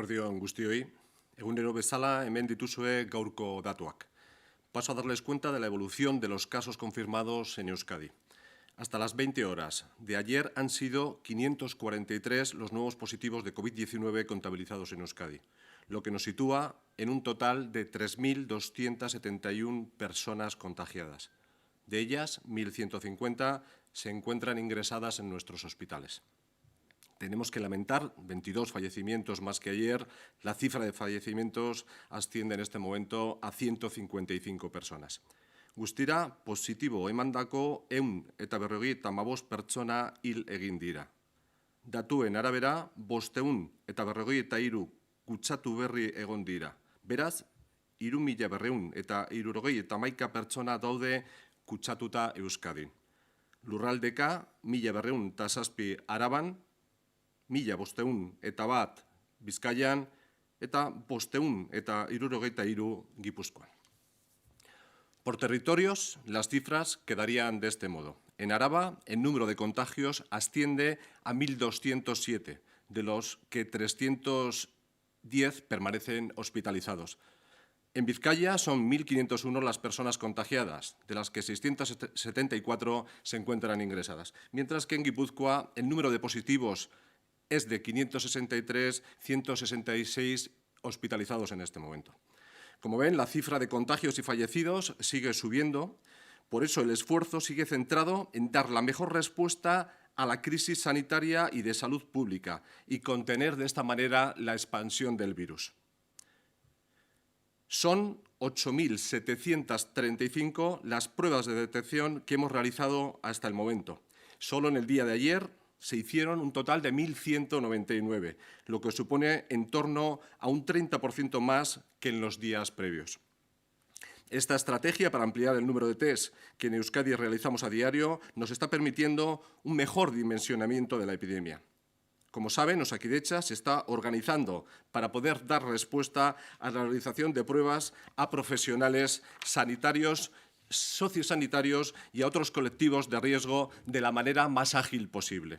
Eguerdion guztioi, egunero bezala hemen dituzue gaurko datuak. Paso a darles cuenta de la evolución de los casos confirmados en Euskadi. Hasta las 20 horas de ayer han sido 543 los nuevos positivos de COVID-19 contabilizados en Euskadi, lo que nos sitúa en un total de 3.271 personas contagiadas. De ellas, 1.150 se encuentran ingresadas en nuestros hospitales. Tenemos que lamentar 22 fallecimientos más que ayer. La cifra de fallecimientos asciende en este momento a 155 personas. Guztira, positibo emandako 155 pertsona hil egin dira. Datuen arabera, 553 kutsatu berri egon dira. Beraz, 3.271 pertsona daude kutsatuta Euskadin. Lurraldeka, 1.207 Araban, 1.501 Bizkaian eta 573 Gipuzkoan. Por territorios, las cifras quedarían de este modo. En Araba, el número de contagios asciende a 1.207, de los que 310 permanecen hospitalizados. En Vizcaya son 1.501 las personas contagiadas, de las que 674 se encuentran ingresadas, mientras que en Guipúzcoa el número de positivos es de 563, 166 hospitalizados en este momento. Como ven, la cifra de contagios y fallecidos sigue subiendo, por eso el esfuerzo sigue centrado en dar la mejor respuesta a la crisis sanitaria y de salud pública y contener de esta manera la expansión del virus. Son 8.735 las pruebas de detección que hemos realizado hasta el momento. Solo en el día de ayer se hicieron un total de 1.199, lo que supone en torno a un 30% más que en los días previos. Esta estrategia para ampliar el número de test que en Euskadi realizamos a diario nos está permitiendo un mejor dimensionamiento de la epidemia. Como saben, Osakidetza se está organizando para poder dar respuesta a la realización de pruebas a profesionales sanitarios, sociosanitarios y a otros colectivos de riesgo de la manera más ágil posible.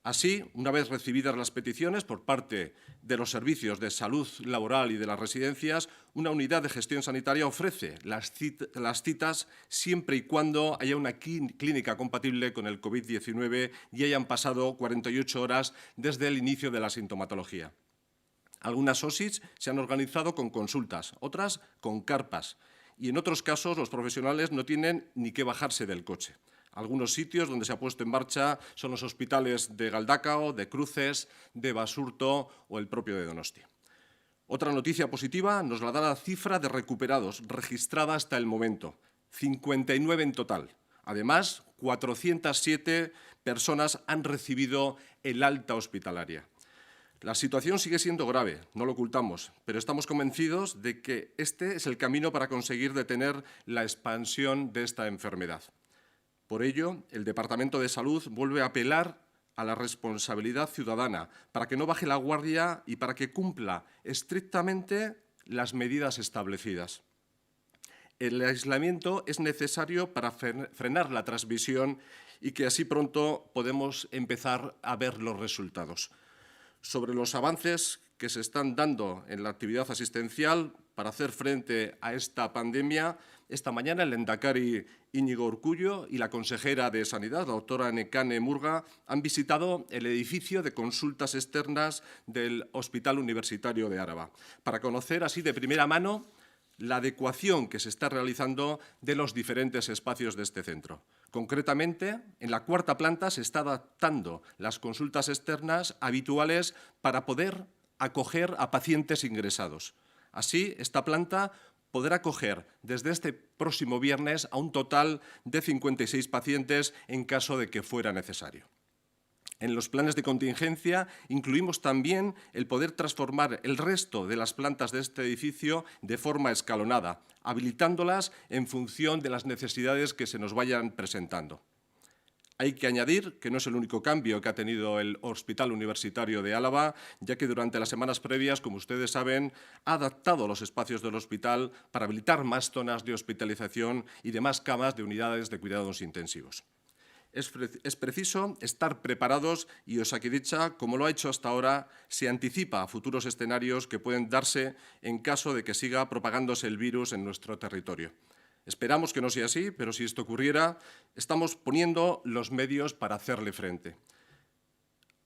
Así, una vez recibidas las peticiones por parte de los servicios de salud laboral y de las residencias, una unidad de gestión sanitaria ofrece las citas siempre y cuando haya una clínica compatible con el COVID-19 y hayan pasado 48 horas desde el inicio de la sintomatología. Algunas OSIs se han organizado con consultas, otras con carpas, y en otros casos los profesionales no tienen ni que bajarse del coche. Algunos sitios donde se ha puesto en marcha son los hospitales de Galdakao, de Cruces, de Basurto o el propio de Donostia. Otra noticia positiva nos la da la cifra de recuperados registrada hasta el momento, 59 en total. Además, 407 personas han recibido el alta hospitalaria. La situación sigue siendo grave, no lo ocultamos, pero estamos convencidos de que este es el camino para conseguir detener la expansión de esta enfermedad. Por ello, el Departamento de Salud vuelve a apelar a la responsabilidad ciudadana para que no baje la guardia y para que cumpla estrictamente las medidas establecidas. El aislamiento es necesario para frenar la transmisión y que así pronto podemos empezar a ver los resultados. Sobre los avances que se están dando en la actividad asistencial para hacer frente a esta pandemia, esta mañana el lehendakari Íñigo Urkullu y la consejera de Sanidad, la doctora Nekane Murga, han visitado el edificio de consultas externas del Hospital Universitario de Araba, para conocer así de primera mano la adecuación que se está realizando de los diferentes espacios de este centro. Concretamente, en la cuarta planta se está adaptando las consultas externas habituales para poder acoger a pacientes ingresados. Así, esta planta podrá acoger desde este próximo viernes a un total de 56 pacientes en caso de que fuera necesario. En los planes de contingencia incluimos también el poder transformar el resto de las plantas de este edificio de forma escalonada, habilitándolas en función de las necesidades que se nos vayan presentando. Hay que añadir que no es el único cambio que ha tenido el Hospital Universitario de Álava, ya que durante las semanas previas, como ustedes saben, ha adaptado los espacios del hospital para habilitar más zonas de hospitalización y de más camas de unidades de cuidados intensivos. Es preciso estar preparados y Osakidetza, como lo ha hecho hasta ahora, se anticipa a futuros escenarios que pueden darse en caso de que siga propagándose el virus en nuestro territorio. Esperamos que no sea así, pero si esto ocurriera, estamos poniendo los medios para hacerle frente.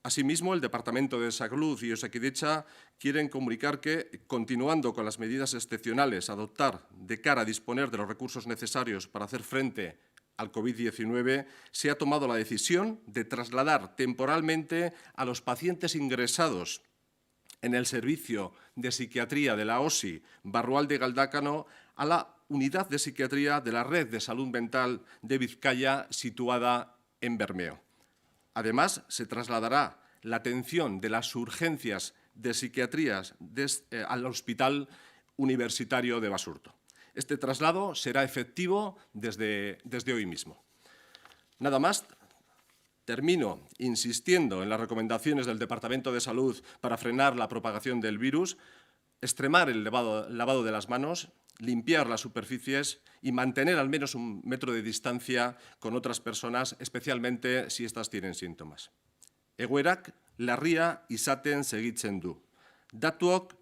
Asimismo, el Departamento de Salud y Osakidetza quieren comunicar que, continuando con las medidas excepcionales a adoptar de cara a disponer de los recursos necesarios para hacer frente al COVID-19, se ha tomado la decisión de trasladar temporalmente a los pacientes ingresados en el servicio de psiquiatría de la OSI Barrual de Galdácano a la unidad de psiquiatría de la Red de Salud Mental de Vizcaya, situada en Bermeo. Además, se trasladará la atención de las urgencias de psiquiatría al Hospital Universitario de Basurto. Este traslado será efectivo desde hoy mismo. Nada más. Termino insistiendo en las recomendaciones del Departamento de Salud para frenar la propagación del virus, extremar el lavado de las manos, limpiar las superficies y mantener al menos 1 metro de distancia con otras personas, especialmente si éstas tienen síntomas. Egoerak larria izaten segitzen du. Datuok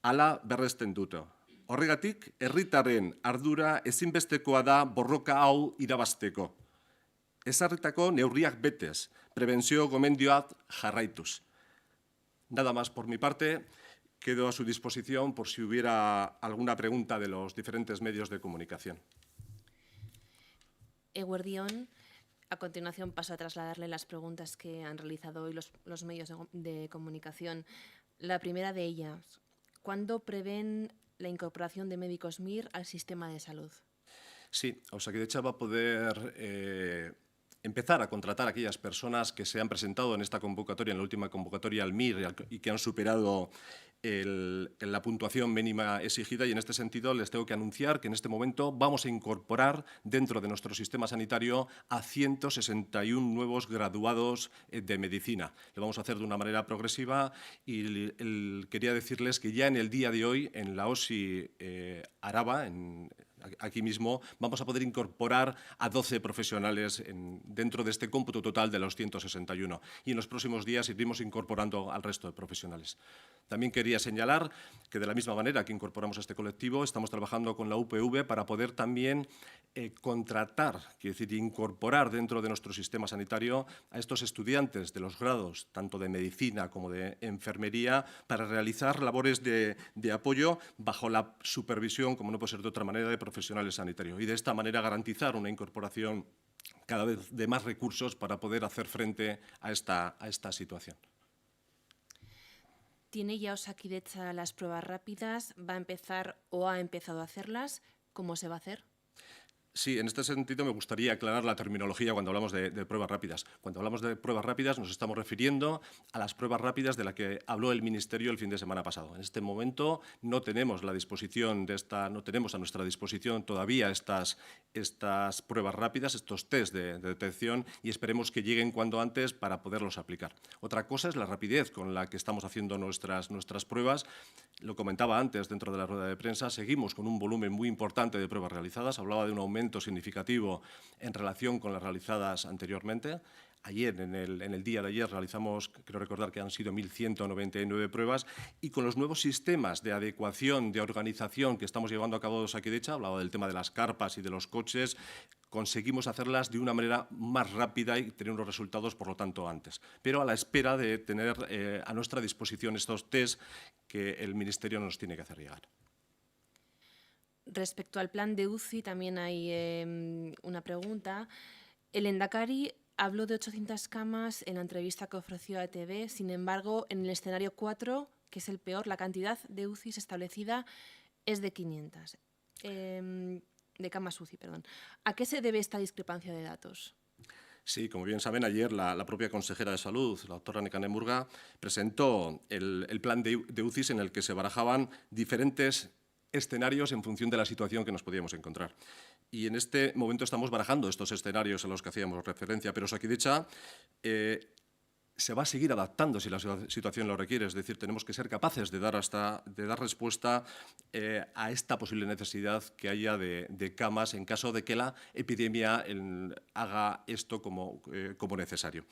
hala berresten dute. Horregatik, herritarren ardura ezinbestekoa da borroka hau irabazteko. Ezarritako neurriak betez, prebentzio gomendioak jarraituz. Nada más por mi parte. Quedo a su disposición por si hubiera alguna pregunta de los diferentes medios de comunicación. Eguerdión, a continuación paso a trasladarle las preguntas que han realizado hoy los medios de comunicación. La primera de ellas, ¿cuándo prevén la incorporación de médicos MIR al sistema de salud? Sí, Osakidetza va a poder empezar a contratar a aquellas personas que se han presentado en esta convocatoria, en la última convocatoria al MIR, y que han superado la puntuación mínima exigida, y en este sentido les tengo que anunciar que en este momento vamos a incorporar dentro de nuestro sistema sanitario a 161 nuevos graduados de medicina. Lo vamos a hacer de una manera progresiva y quería decirles que ya en el día de hoy en la OSI Araba, aquí mismo, vamos a poder incorporar a 12 profesionales dentro de este cómputo total de los 161. Y en los próximos días iremos incorporando al resto de profesionales. También quería señalar que de la misma manera que incorporamos a este colectivo, estamos trabajando con la UPV para poder también contratar, quiero decir, incorporar dentro de nuestro sistema sanitario a estos estudiantes de los grados, tanto de medicina como de enfermería, para realizar labores de apoyo bajo la supervisión, como no puede ser de otra manera, de profesionales sanitarios, y de esta manera garantizar una incorporación cada vez de más recursos para poder hacer frente a esta situación. ¿Tiene ya Osakidetza las pruebas rápidas? ¿Va a empezar o ha empezado a hacerlas? ¿Cómo se va a hacer? Sí, en este sentido me gustaría aclarar la terminología cuando hablamos de pruebas rápidas. Cuando hablamos de pruebas rápidas nos estamos refiriendo a las pruebas rápidas de las que habló el Ministerio el fin de semana pasado. En este momento no tenemos a nuestra disposición todavía estas pruebas rápidas, estos test de detección, y esperemos que lleguen cuanto antes para poderlos aplicar. Otra cosa es la rapidez con la que estamos haciendo nuestras pruebas. Lo comentaba antes dentro de la rueda de prensa, seguimos con un volumen muy importante de pruebas realizadas. Hablaba de un aumento significativo en relación con las realizadas anteriormente. Ayer, en el día de ayer, realizamos, creo recordar que han sido 1.199 pruebas, y con los nuevos sistemas de adecuación, de organización que estamos llevando a cabo de Osakidetza, hablaba del tema de las carpas y de los coches, conseguimos hacerlas de una manera más rápida y tener unos resultados, por lo tanto, antes. Pero a la espera de tener a nuestra disposición estos test que el Ministerio nos tiene que hacer llegar. Respecto al plan de UCI, también hay una pregunta. El Endacari habló de 800 camas en la entrevista que ofreció a ETV. Sin embargo, en el escenario 4, que es el peor, la cantidad de UCIs establecida es de 500. De camas UCI, perdón. ¿A qué se debe esta discrepancia de datos? Sí, como bien saben, ayer la propia consejera de Salud, la doctora Nekane Murga, presentó el plan de UCIs en el que se barajaban diferentes escenarios en función de la situación que nos podíamos encontrar. Y en este momento estamos barajando estos escenarios a los que hacíamos referencia, pero Osakidetza se va a seguir adaptando si la situación lo requiere. Es decir, tenemos que ser capaces de dar respuesta a esta posible necesidad que haya de camas en caso de que la epidemia haga esto como necesario.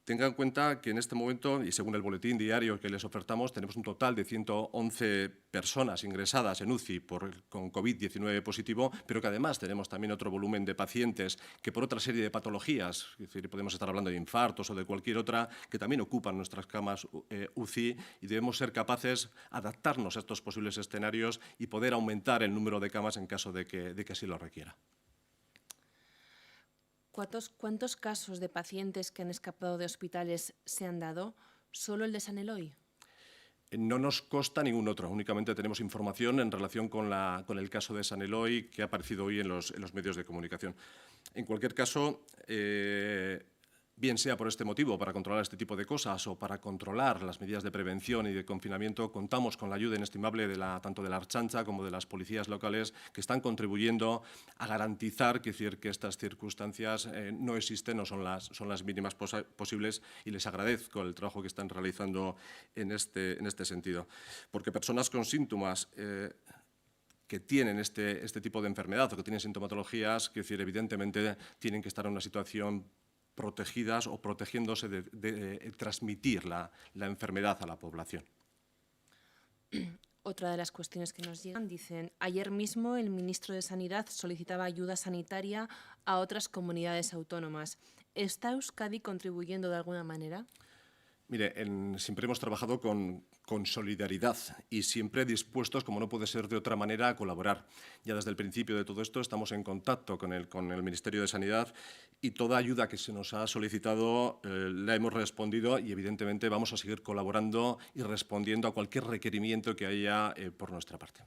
Tenga en cuenta que en este momento, y según el boletín diario que les ofertamos, tenemos un total de 111 personas ingresadas en UCI con COVID-19 positivo, pero que además tenemos también otro volumen de pacientes que por otra serie de patologías, es decir, podemos estar hablando de infartos o de cualquier otra, que también ocupan nuestras camas UCI, y debemos ser capaces de adaptarnos a estos posibles escenarios y poder aumentar el número de camas en caso de que así lo requiera. ¿Cuántos casos de pacientes que han escapado de hospitales se han dado? ¿Solo el de San Eloy? No nos consta ningún otro, únicamente tenemos información en relación con el caso de San Eloy que ha aparecido hoy en los medios de comunicación. En cualquier caso, bien sea por este motivo, para controlar este tipo de cosas o para controlar las medidas de prevención y de confinamiento, contamos con la ayuda inestimable tanto de la Ertzaintza como de las policías locales, que están contribuyendo a garantizar que estas circunstancias no existen o son las mínimas posibles, y les agradezco el trabajo que están realizando en este sentido. Porque personas con síntomas que tienen este tipo de enfermedad o que tienen sintomatologías, evidentemente tienen que estar en una situación protegidas o protegiéndose de transmitir la enfermedad a la población. Otra de las cuestiones que nos llegan, dicen, ayer mismo el ministro de Sanidad solicitaba ayuda sanitaria a otras comunidades autónomas. ¿Está Euskadi contribuyendo de alguna manera? Mire, siempre hemos trabajado con solidaridad y siempre dispuestos, como no puede ser de otra manera, a colaborar. Ya desde el principio de todo esto estamos en contacto con el Ministerio de Sanidad, y toda ayuda que se nos ha solicitado la hemos respondido, y evidentemente vamos a seguir colaborando y respondiendo a cualquier requerimiento que haya por nuestra parte.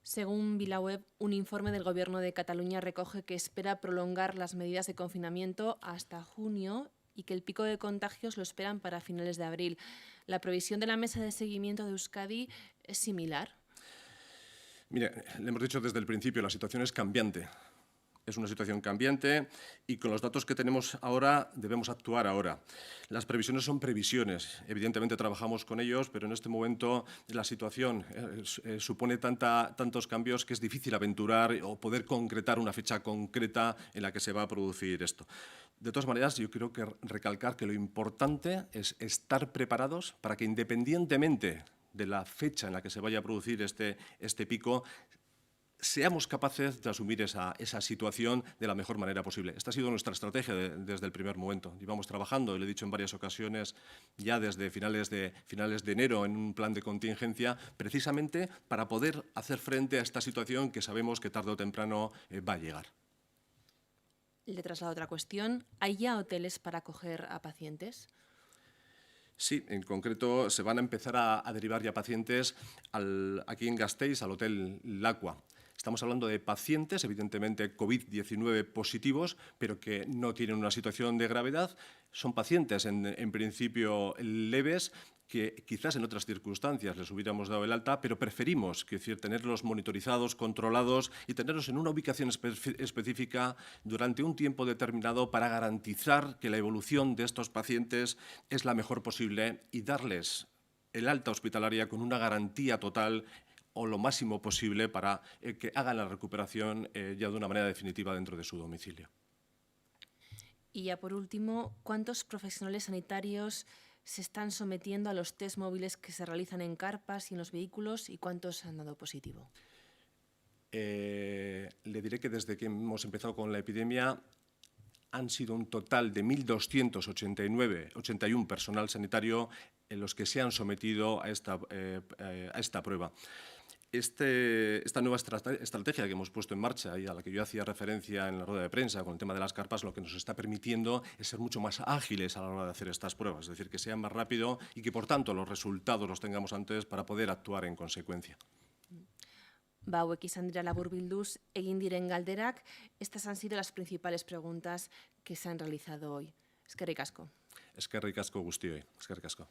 Según VilaWeb, un informe del Gobierno de Cataluña recoge que espera prolongar las medidas de confinamiento hasta junio y que el pico de contagios lo esperan para finales de abril. ¿La previsión de la mesa de seguimiento de Euskadi es similar? Mire, le hemos dicho desde el principio, la situación es cambiante. Es una situación cambiante y con los datos que tenemos ahora debemos actuar ahora. Las previsiones son previsiones. Evidentemente trabajamos con ellos, pero en este momento la situación supone tantos cambios que es difícil aventurar o poder concretar una fecha concreta en la que se va a producir esto. De todas maneras, yo creo que recalcar que lo importante es estar preparados para que, independientemente de la fecha en la que se vaya a producir este pico, seamos capaces de asumir esa situación de la mejor manera posible. Esta ha sido nuestra estrategia desde el primer momento. Llevamos trabajando, le he dicho en varias ocasiones, ya desde finales de enero en un plan de contingencia, precisamente para poder hacer frente a esta situación que sabemos que tarde o temprano va a llegar. Le traslado otra cuestión. ¿Hay ya hoteles para acoger a pacientes? Sí, en concreto se van a empezar a derivar ya pacientes aquí en Gasteiz, al Hotel Lacua. Estamos hablando de pacientes, evidentemente COVID-19 positivos, pero que no tienen una situación de gravedad. Son pacientes, en principio, leves, que quizás en otras circunstancias les hubiéramos dado el alta, pero preferimos tenerlos monitorizados, controlados y tenerlos en una ubicación específica durante un tiempo determinado para garantizar que la evolución de estos pacientes es la mejor posible y darles el alta hospitalaria con una garantía total o lo máximo posible para que hagan la recuperación ya de una manera definitiva dentro de su domicilio. Y ya por último, ¿cuántos profesionales sanitarios se están sometiendo a los test móviles que se realizan en carpas y en los vehículos y cuántos han dado positivo? Le diré que desde que hemos empezado con la epidemia han sido un total de 1.281 personal sanitario en los que se han sometido a esta prueba. Esta nueva estrategia que hemos puesto en marcha y a la que yo hacía referencia en la rueda de prensa con el tema de las carpas, lo que nos está permitiendo es ser mucho más ágiles a la hora de hacer estas pruebas, es decir, que sean más rápido y que, por tanto, los resultados los tengamos antes para poder actuar en consecuencia. Hauek izan dira laburbilduz egin diren galderak, estas han sido las principales preguntas que se han realizado hoy. Eskerrik asko. Eskerrik asko guztioi. Eskerrik asko.